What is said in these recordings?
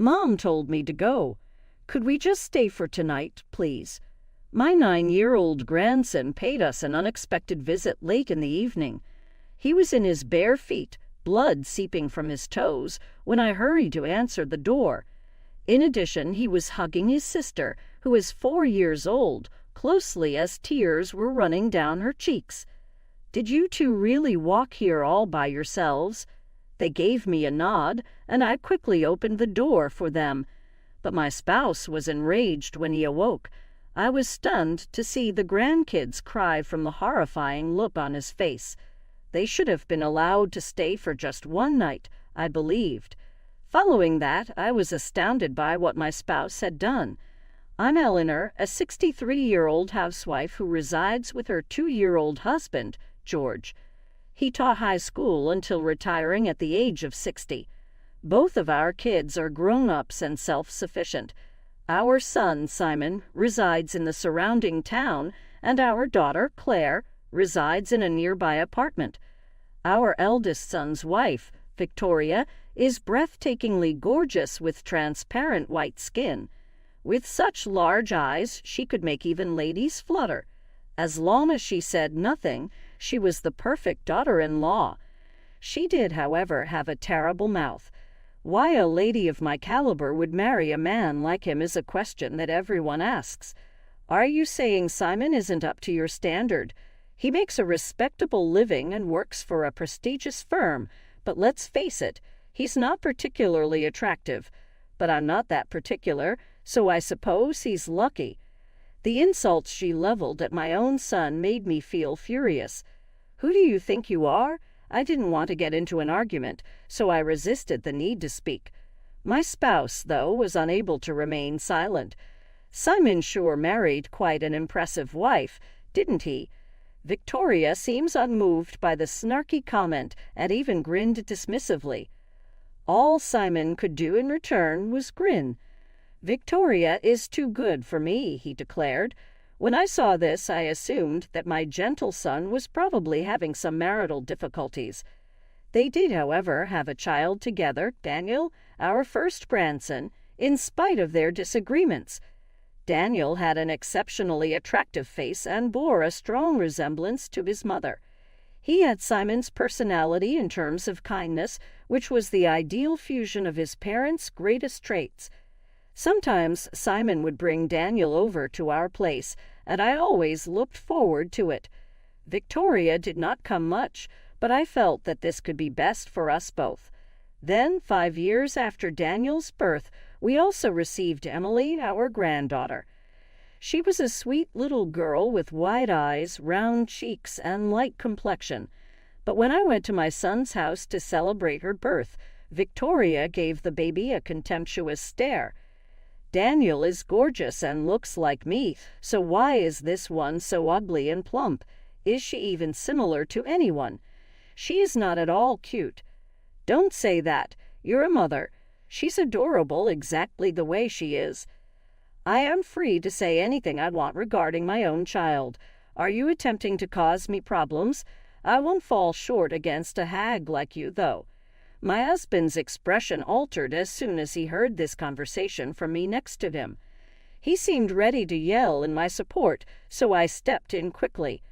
Mom told me to go. Could we just stay for tonight, please? My 9-year-old grandson paid us an unexpected visit late in the evening. He was in his bare feet, blood seeping from his toes, when I hurried to answer the door. In addition, he was hugging his sister, who is 4 years old, closely as tears were running down her cheeks. Did you two really walk here all by yourselves? They gave me a nod, and I quickly opened the door for them. But my spouse was enraged when he awoke. I was stunned to see the grandkids cry from the horrifying look on his face. They should have been allowed to stay for just one night, I believed. Following that, I was astounded by what my spouse had done. I'm Eleanor, a 63-year-old housewife who resides with her 2-year-old husband, George. He taught high school until retiring at the age of 60. Both of our kids are grown-ups and self-sufficient. Our son, Simon, resides in the surrounding town, and our daughter, Claire, resides in a nearby apartment. Our eldest son's wife, Victoria, is breathtakingly gorgeous with transparent white skin. With such large eyes, she could make even ladies flutter. As long as she said nothing, she was the perfect daughter-in-law. She did, however, have a terrible mouth. Why a lady of my caliber would marry a man like him is a question that everyone asks. Are you saying Simon isn't up to your standard? He makes a respectable living and works for a prestigious firm, but let's face it, he's not particularly attractive. But I'm not that particular, so I suppose he's lucky. The insults she leveled at my own son made me feel furious. Who do you think you are? I didn't want to get into an argument, so I resisted the need to speak. My spouse, though, was unable to remain silent. Simon sure married quite an impressive wife, didn't he? Victoria seems unmoved by the snarky comment and even grinned dismissively. All Simon could do in return was grin. Victoria is too good for me, he declared. When I saw this, I assumed that my gentle son was probably having some marital difficulties. They did, however, have a child together, Daniel, our first grandson, in spite of their disagreements. Daniel had an exceptionally attractive face and bore a strong resemblance to his mother. He had Simon's personality in terms of kindness, which was the ideal fusion of his parents' greatest traits. Sometimes Simon would bring Daniel over to our place, and I always looked forward to it. Victoria did not come much, but I felt that this could be best for us both. Then, 5 years after Daniel's birth, we also received Emily, our granddaughter. She was a sweet little girl with wide eyes, round cheeks, and light complexion. But when I went to my son's house to celebrate her birth, Victoria gave the baby a contemptuous stare. Daniel is gorgeous and looks like me, so why is this one so ugly and plump? Is she even similar to anyone? She is not at all cute. Don't say that. You're a mother. She's adorable exactly the way she is. I am free to say anything I want regarding my own child. Are you attempting to cause me problems? I won't fall short against a hag like you, though. My husband's expression altered as soon as he heard this conversation from me next to him. He seemed ready to yell in my support, so I stepped in quickly.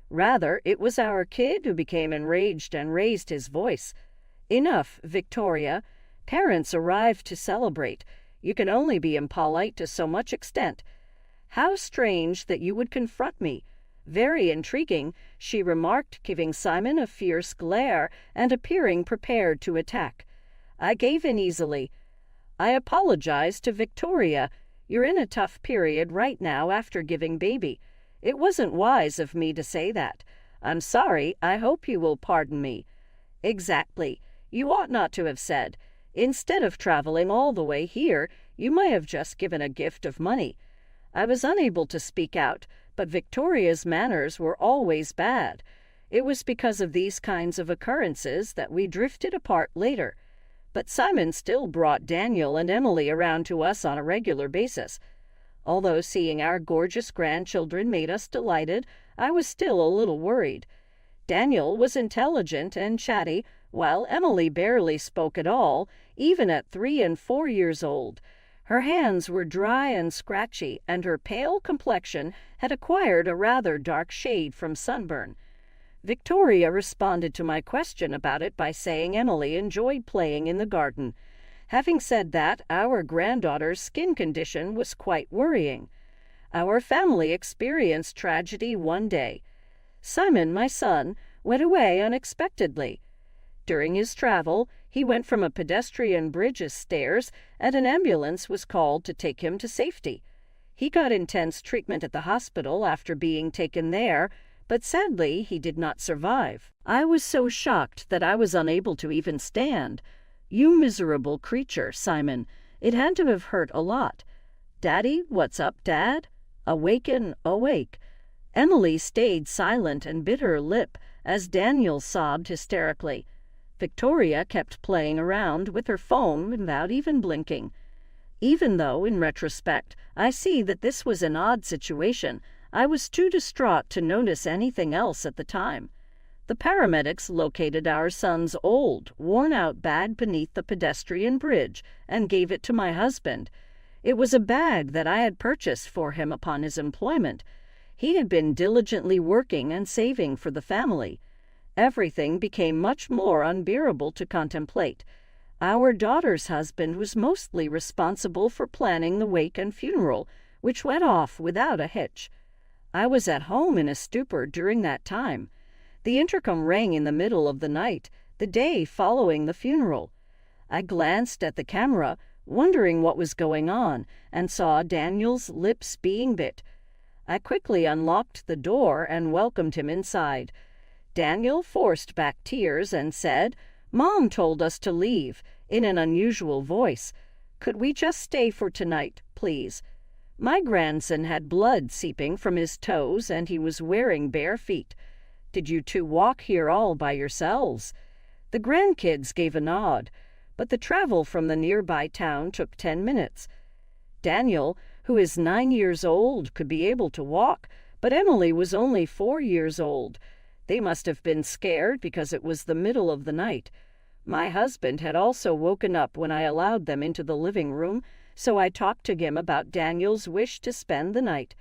Rather, it was our kid who became enraged and raised his voice. Enough, Victoria. Parents arrived to celebrate. You can only be impolite to so much extent. How strange that you would confront me. Very intriguing, she remarked, giving Simon a fierce glare and appearing prepared to attack. I gave in easily. I apologized to Victoria. You're in a tough period right now after giving baby. It wasn't wise of me to say that. I'm sorry. I hope you will pardon me. Exactly. You ought not to have said. Instead of traveling all the way here, you might have just given a gift of money. I was unable to speak out, but Victoria's manners were always bad. It was because of these kinds of occurrences that we drifted apart later. But Simon still brought Daniel and Emily around to us on a regular basis. Although seeing our gorgeous grandchildren made us delighted, I was still a little worried. Daniel was intelligent and chatty, while Emily barely spoke at all, even at 3 and 4 years old. Her hands were dry and scratchy, and her pale complexion had acquired a rather dark shade from sunburn. Victoria responded to my question about it by saying Emily enjoyed playing in the garden. Having said that, our granddaughter's skin condition was quite worrying. Our family experienced tragedy one day. Simon, my son, went away unexpectedly. During his travel, he went from a pedestrian bridge's stairs, and an ambulance was called to take him to safety. He got intense treatment at the hospital after being taken there, but sadly he did not survive. I was so shocked that I was unable to even stand. You miserable creature, Simon. It had to have hurt a lot. Daddy, what's up, Dad? Awaken, awake. Emily stayed silent and bit her lip as Daniel sobbed hysterically. Victoria kept playing around with her phone without even blinking. Even though, in retrospect, I see that this was an odd situation, I was too distraught to notice anything else at the time. The paramedics located our son's old, worn-out bag beneath the pedestrian bridge and gave it to my husband. It was a bag that I had purchased for him upon his employment. He had been diligently working and saving for the family. Everything became much more unbearable to contemplate. Our daughter's husband was mostly responsible for planning the wake and funeral, which went off without a hitch. I was at home in a stupor during that time. The intercom rang in the middle of the night, the day following the funeral. I glanced at the camera, wondering what was going on, and saw Daniel's lips being bit. I quickly unlocked the door and welcomed him inside. Daniel forced back tears and said, "Mom told us to leave," in an unusual voice. "Could we just stay for tonight, please?" My grandson had blood seeping from his toes, and he was wearing bare feet. "Did you two walk here all by yourselves?" The grandkids gave a nod, but the travel from the nearby town took 10 minutes. Daniel, who is 9 years old, could be able to walk, but Emily was only 4 years old. They must have been scared because it was the middle of the night. My husband had also woken up when I allowed them into the living room, so I talked to him about Daniel's wish to spend the night.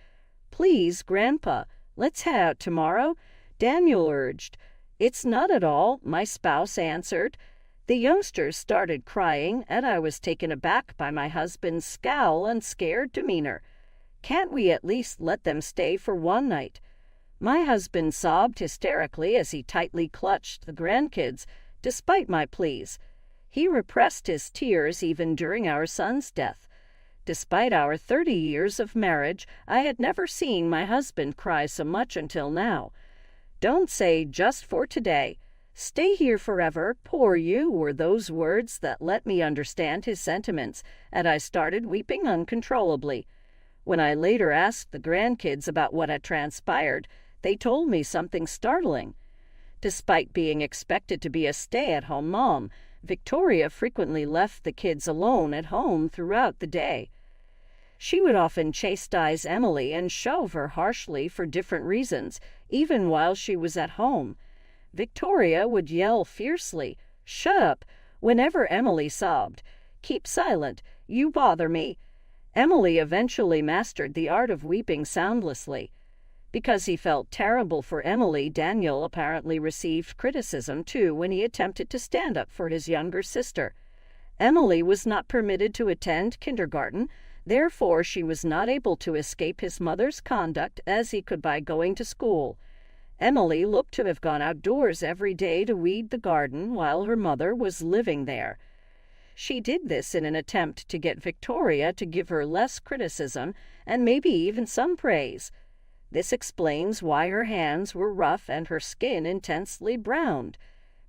"Please, Grandpa, let's head out tomorrow," Daniel urged. "It's not at all," my spouse answered. The youngsters started crying, and I was taken aback by my husband's scowl and scared demeanor. "Can't we at least let them stay for one night?" My husband sobbed hysterically as he tightly clutched the grandkids, despite my pleas. He repressed his tears even during our son's death. Despite our 30 years of marriage, I had never seen my husband cry so much until now. "Don't say just for today. Stay here forever, poor you," were those words that let me understand his sentiments, and I started weeping uncontrollably. When I later asked the grandkids about what had transpired, they told me something startling. Despite being expected to be a stay-at-home mom, Victoria frequently left the kids alone at home throughout the day. She would often chastise Emily and shove her harshly for different reasons, even while she was at home. Victoria would yell fiercely, "Shut up," whenever Emily sobbed. "Keep silent, you bother me." Emily eventually mastered the art of weeping soundlessly. Because he felt terrible for Emily, Daniel apparently received criticism too when he attempted to stand up for his younger sister. Emily was not permitted to attend kindergarten, therefore she was not able to escape his mother's conduct as he could by going to school. Emily looked to have gone outdoors every day to weed the garden while her mother was living there. She did this in an attempt to get Victoria to give her less criticism and maybe even some praise. This explains why her hands were rough and her skin intensely browned.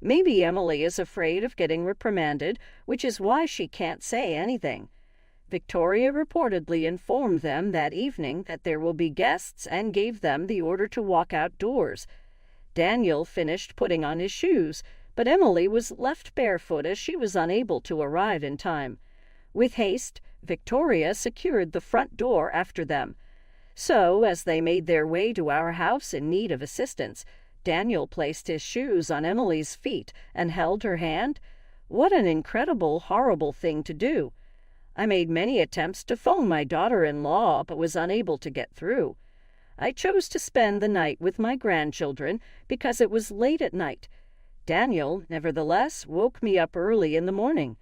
Maybe Emily is afraid of getting reprimanded, which is why she can't say anything. Victoria reportedly informed them that evening that there will be guests and gave them the order to walk outdoors. Daniel finished putting on his shoes, but Emily was left barefoot as she was unable to arrive in time. With haste, Victoria secured the front door after them. So, as they made their way to our house in need of assistance, Daniel placed his shoes on Emily's feet and held her hand. What an incredible, horrible thing to do. I made many attempts to phone my daughter-in-law, but was unable to get through. I chose to spend the night with my grandchildren because it was late at night. Daniel, nevertheless, woke me up early in the morning.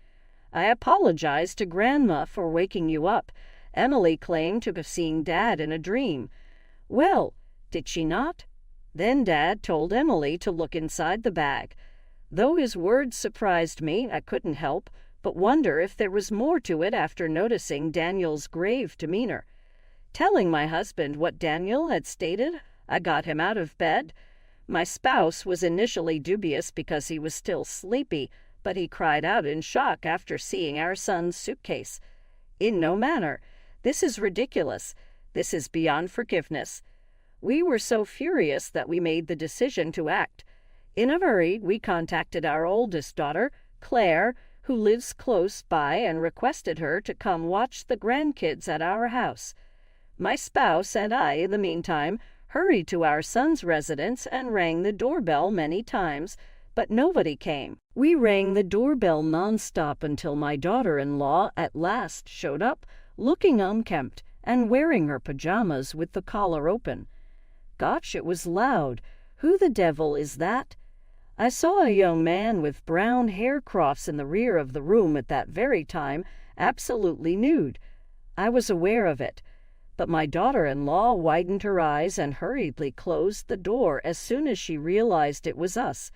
I apologized to Grandma for waking you up. Emily claimed to have seen Dad in a dream. Well, did she not? Then Dad told Emily to look inside the bag. Though his words surprised me, I couldn't help but wonder if there was more to it after noticing Daniel's grave demeanor. Telling my husband what Daniel had stated, I got him out of bed. My spouse was initially dubious because he was still sleepy, but he cried out in shock after seeing our son's suitcase. In no manner. This is ridiculous. This is beyond forgiveness. We were so furious that we made the decision to act. In a hurry, we contacted our oldest daughter, Claire, who lives close by, and requested her to come watch the grandkids at our house. My spouse and I, in the meantime, hurried to our son's residence and rang the doorbell many times, but nobody came. We rang the doorbell nonstop until my daughter-in-law at last showed up, looking unkempt and wearing her pajamas with the collar open. Gosh, it was loud. Who the devil is that? I saw a young man with brown hair crofts in the rear of the room at that very time, absolutely nude. I was aware of it, but my daughter-in-law widened her eyes and hurriedly closed the door as soon as she realized it was us.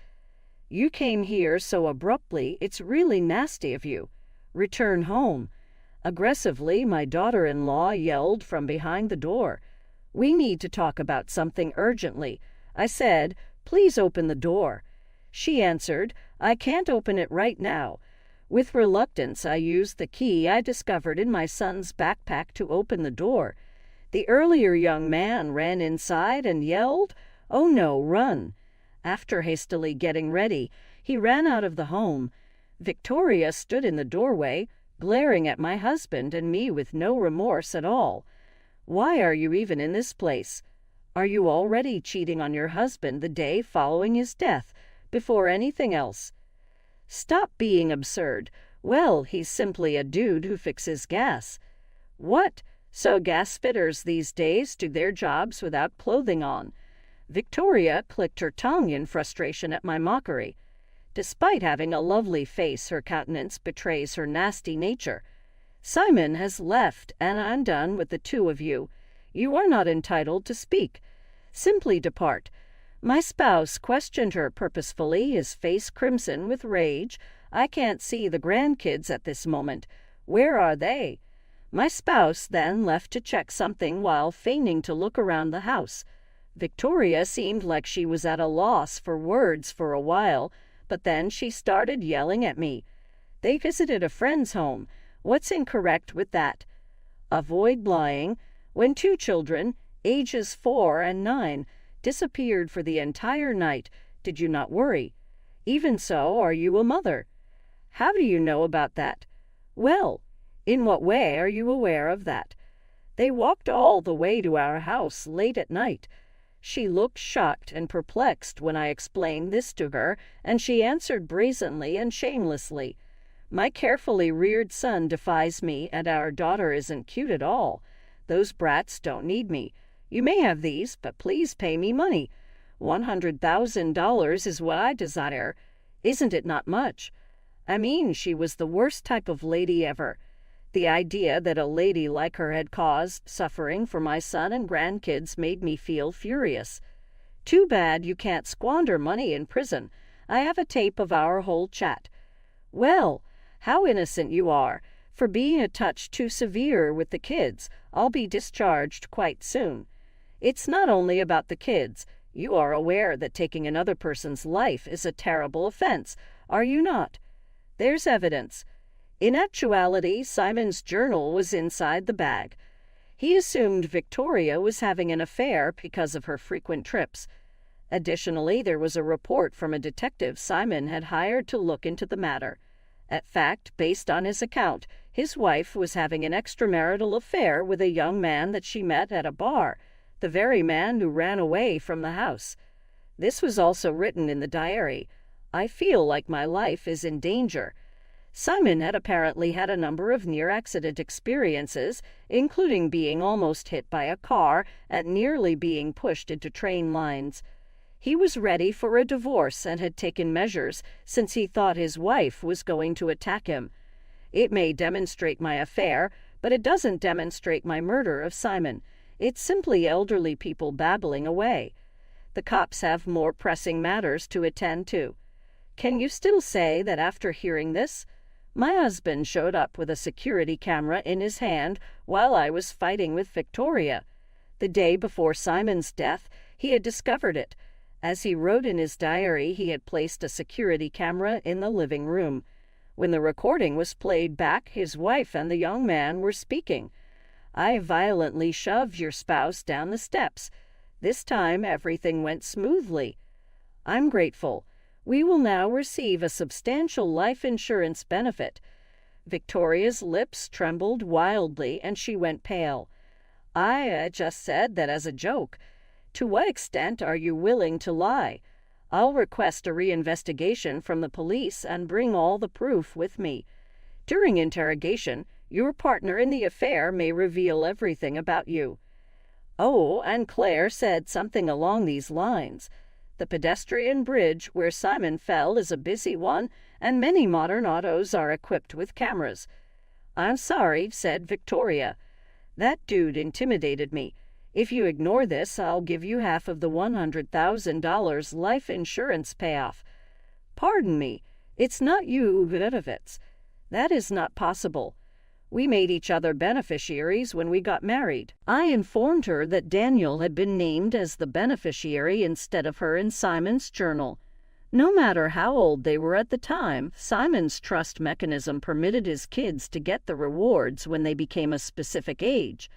You came here so abruptly, it's really nasty of you. Return home. Aggressively, my daughter-in-law yelled from behind the door. We need to talk about something urgently. I said, please open the door. She answered, I can't open it right now. With reluctance, I used the key I discovered in my son's backpack to open the door. The earlier young man ran inside and yelled, "Oh no, run!" After hastily getting ready, he ran out of the home. Victoria stood in the doorway, glaring at my husband and me with no remorse at all. Why are you even in this place? Are you already cheating on your husband the day following his death, before anything else? Stop being absurd. Well, he's simply a dude who fixes gas. What? So gas fitters these days do their jobs without clothing on. Victoria clicked her tongue in frustration at my mockery. Despite having a lovely face, her countenance betrays her nasty nature. Simon has left, and I'm done with the two of you. You are not entitled to speak. Simply depart. My spouse questioned her purposefully, his face crimson with rage. I can't see the grandkids at this moment. Where are they? My spouse then left to check something while feigning to look around the house. Victoria seemed like she was at a loss for words for a while, but then she started yelling at me. They visited a friend's home. What's incorrect with that? Avoid lying. When two children, ages 4 and 9, disappeared for the entire night, did you not worry? Even so, are you a mother? How do you know about that? Well, in what way are you aware of that? They walked all the way to our house late at night. She looked shocked and perplexed when I explained this to her, and she answered brazenly and shamelessly. My carefully reared son defies me, and our daughter isn't cute at all. Those brats don't need me. You may have these, but please pay me money. $100,000 is what I desire. Isn't it not much? I mean, she was the worst type of lady ever. The idea that a lady like her had caused suffering for my son and grandkids made me feel furious. Too bad you can't squander money in prison. I have a tape of our whole chat. Well, how innocent you are. For being a touch too severe with the kids, I'll be discharged quite soon. It's not only about the kids. You are aware that taking another person's life is a terrible offense, are you not? There's evidence. In actuality, Simon's journal was inside the bag. He assumed Victoria was having an affair because of her frequent trips. Additionally, there was a report from a detective Simon had hired to look into the matter. In fact, based on his account, his wife was having an extramarital affair with a young man that she met at a bar, the very man who ran away from the house. This was also written in the diary. I feel like my life is in danger. Simon had apparently had a number of near-accident experiences, including being almost hit by a car and nearly being pushed into train lines. He was ready for a divorce and had taken measures since he thought his wife was going to attack him. It may demonstrate my affair, but it doesn't demonstrate my murder of Simon. It's simply elderly people babbling away. The cops have more pressing matters to attend to. Can you still say that after hearing this? My husband showed up with a security camera in his hand while I was fighting with Victoria. The day before Simon's death, he had discovered it. As he wrote in his diary, he had placed a security camera in the living room. When the recording was played back, his wife and the young man were speaking. I violently shoved your spouse down the steps. This time, everything went smoothly. I'm grateful. We will now receive a substantial life insurance benefit. Victoria's lips trembled wildly and she went pale. I just said that as a joke. To what extent are you willing to lie? I'll request a reinvestigation from the police and bring all the proof with me. During interrogation, your partner in the affair may reveal everything about you. Oh, and Claire said something along these lines. The pedestrian bridge where Simon fell is a busy one, and many modern autos are equipped with cameras. I'm sorry, said Victoria. That dude intimidated me. If you ignore this, I'll give you half of the $100,000 life insurance payoff. Pardon me, it's not you, Redditvids. That is not possible. We made each other beneficiaries when we got married. I informed her that Daniel had been named as the beneficiary instead of her in Simon's journal. No matter how old they were at the time, Simon's trust mechanism permitted his kids to get the rewards when they became a specific age.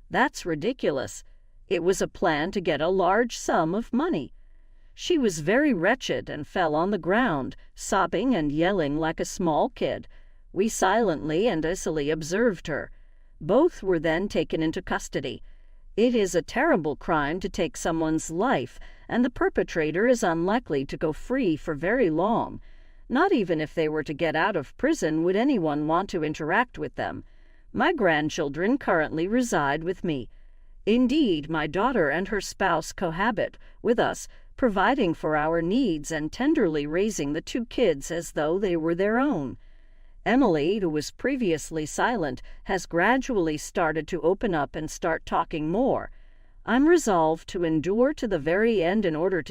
That's ridiculous. It was a plan to get a large sum of money. She was very wretched and fell on the ground, sobbing and yelling like a small kid. We silently and icily observed her. Both were then taken into custody. It is a terrible crime to take someone's life, and the perpetrator is unlikely to go free for very long. Not even if they were to get out of prison would anyone want to interact with them. My grandchildren currently reside with me. Indeed, my daughter and her spouse cohabit with us, providing for our needs and tenderly raising the two kids as though they were their own. Emily, who was previously silent, has gradually started to open up and start talking more. I'm resolved to endure to the very end in order to